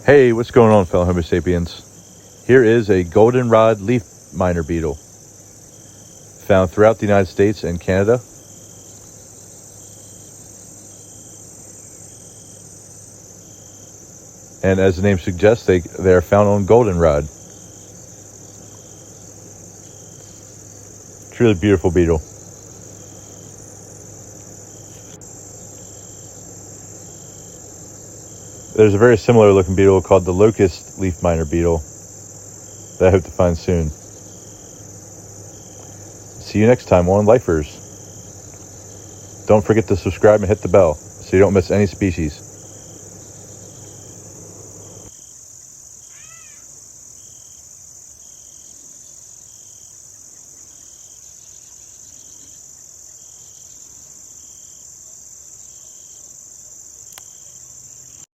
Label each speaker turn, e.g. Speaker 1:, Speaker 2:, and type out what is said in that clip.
Speaker 1: Hey, what's going on, fellow Homo sapiens? Here is a Goldenrod Leaf Miner Beetle, found throughout the United States and Canada. And as the name suggests, they are found on goldenrod. Truly beautiful beetle. There's a very similar looking beetle called the locust leaf miner beetle that I hope to find soon. See you next time on Lifers. Don't forget to subscribe and hit the bell so you don't miss any species.